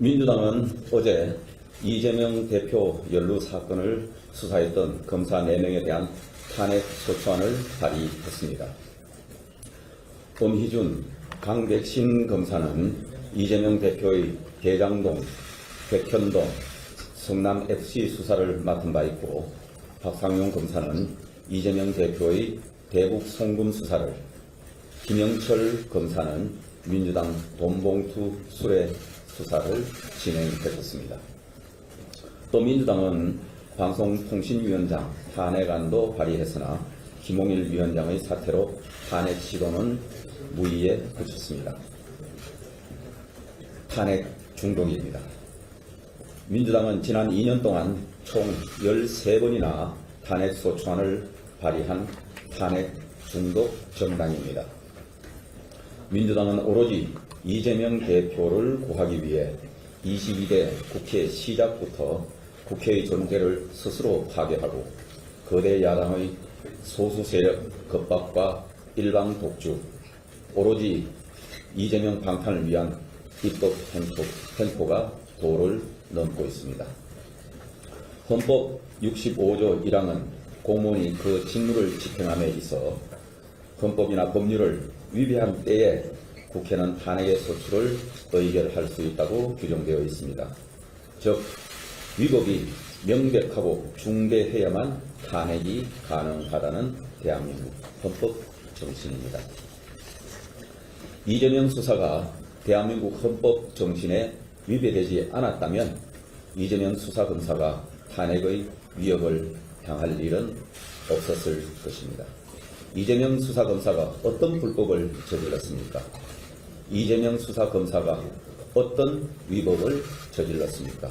민주당은 어제 이재명 대표 연루 사건을 수사했던 검사 4명에 대한 탄핵 소추안을 발의했습니다. 엄희준, 강백신 검사는 이재명 대표의 대장동, 백현동, 성남FC 수사를 맡은 바 있고, 박상용 검사는 이재명 대표의 대북 송금 수사를, 김영철 검사는 민주당 돈봉투 수뢰 수사를 진행했었습니다. 또 민주당은 방송통신위원장 탄핵안도 발의했으나 김홍일 위원장의 사퇴로 탄핵 시도는 무의에 그쳤습니다. 탄핵 중독입니다. 민주당은 지난 2년 동안 총 13번이나 탄핵 소추안을 발의한 탄핵 중독 정당입니다. 민주당은 오로지 이재명 대표를 구하기 위해 22대 국회 시작부터 국회의 존재를 스스로 파괴하고 거대 야당의 소수 세력 겁박과 일방 독주, 오로지 이재명 방탄을 위한 입법 횡포가 도를 넘고 있습니다. 헌법 65조 1항은 공무원이 그 직무를 집행함에 있어 헌법이나 법률을 위배한 때에 국회는 탄핵의 소추를 의결할 수 있다고 규정되어 있습니다. 즉, 위법이 명백하고 중대해야만 탄핵이 가능하다는 대한민국 헌법 정신입니다. 이재명 수사가 대한민국 헌법 정신에 위배되지 않았다면 이재명 수사검사가 탄핵의 위협을 당할 일은 없었을 것입니다. 이재명 수사검사가 어떤 불법을 저질렀습니까? 이재명 수사검사가 어떤 위법을 저질렀습니까?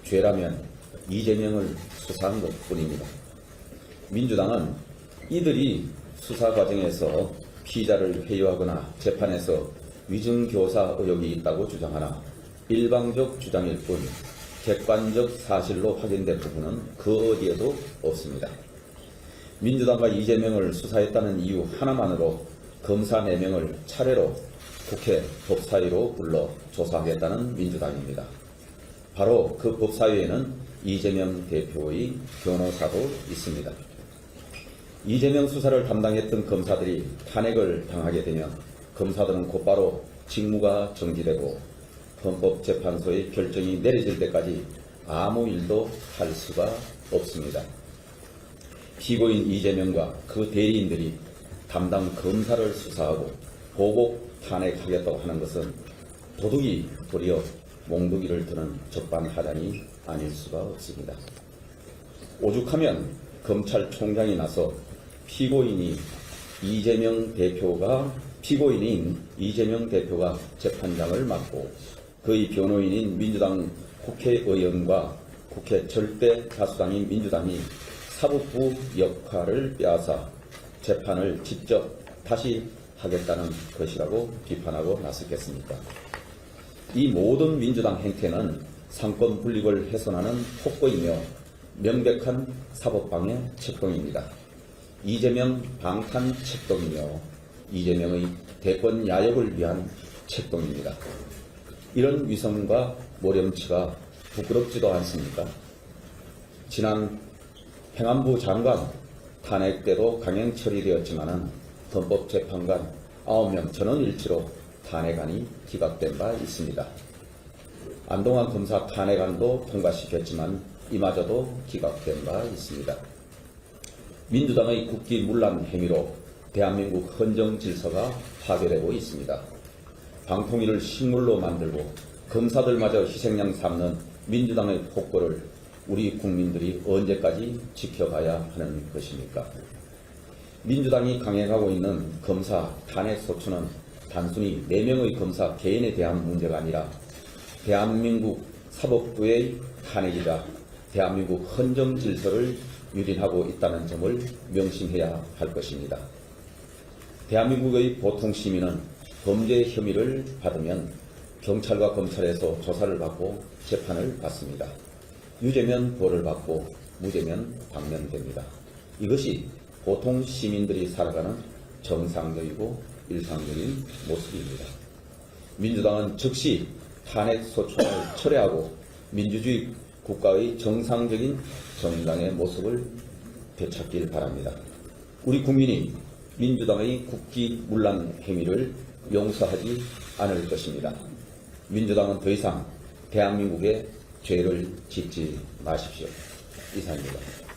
죄라면 이재명을 수사한 것뿐입니다. 민주당은 이들이 수사 과정에서 피의자를 회유하거나 재판에서 위증교사 의혹이 있다고 주장하나 일방적 주장일 뿐 객관적 사실로 확인된 부분은 그 어디에도 없습니다. 민주당과 이재명을 수사했다는 이유 하나만으로 검사 4명을 차례로 국회 법사위로 불러 조사하겠다는 민주당입니다. 바로 그 법사위에는 이재명 대표의 변호사도 있습니다. 이재명 수사를 담당했던 검사들이 탄핵을 당하게 되면 검사들은 곧바로 직무가 정지되고 헌법재판소의 결정이 내려질 때까지 아무 일도 할 수가 없습니다. 피고인 이재명과 그 대리인들이 담당 검사를 수사하고 보복 탄핵하겠다고 하는 것은 도둑이 도리어 몽둥이를 드는 적반하장이 아닐 수가 없습니다. 오죽하면 검찰총장이 나서 피고인인 이재명 대표가 재판장을 맡고 그의 변호인인 민주당 국회의원과 국회 절대 다수당인 민주당이 사법부 역할을 빼앗아 재판을 직접 다시 하겠다는 것이라고 비판하고 나섰겠습니까? 이 모든 민주당 행태는 상권 분립을 훼손하는 폭거이며 명백한 사법방해 책동입니다. 이재명 방탄 책동이며 이재명의 대권 야욕을 위한 책동입니다. 이런 위선과 모렴치가 부끄럽지도 않습니까? 지난 행안부 장관 탄핵 때도 강행 처리되었지만 헌법재판관 9명 전원일치로 탄핵안이 기각된 바 있습니다. 안동환 검사 탄핵안도 통과시켰지만 이마저도 기각된 바 있습니다. 민주당의 국기문란 행위로 대한민국 헌정 질서가 파괴되고 있습니다. 방통위를 식물로 만들고 검사들마저 희생양 삼는 민주당의 폭거를 우리 국민들이 언제까지 지켜가야 하는 것입니까? 민주당이 강행하고 있는 검사 탄핵 소추는 단순히 4명의 검사 개인에 대한 문제가 아니라 대한민국 사법부의 탄핵이자 대한민국 헌정 질서를 유린하고 있다는 점을 명심해야 할 것입니다. 대한민국의 보통 시민은 범죄 혐의를 받으면 경찰과 검찰에서 조사를 받고 재판을 받습니다. 유죄면 벌을 받고 무죄면 방면됩니다. 이것이 보통 시민들이 살아가는 정상적이고 일상적인 모습입니다. 민주당은 즉시 탄핵 소추를 철회하고 민주주의 국가의 정상적인 정당의 모습을 되찾길 바랍니다. 우리 국민이 민주당의 국기문란 행위를 용서하지 않을 것입니다. 민주당은 더 이상 대한민국에 죄를 짓지 마십시오. 이상입니다.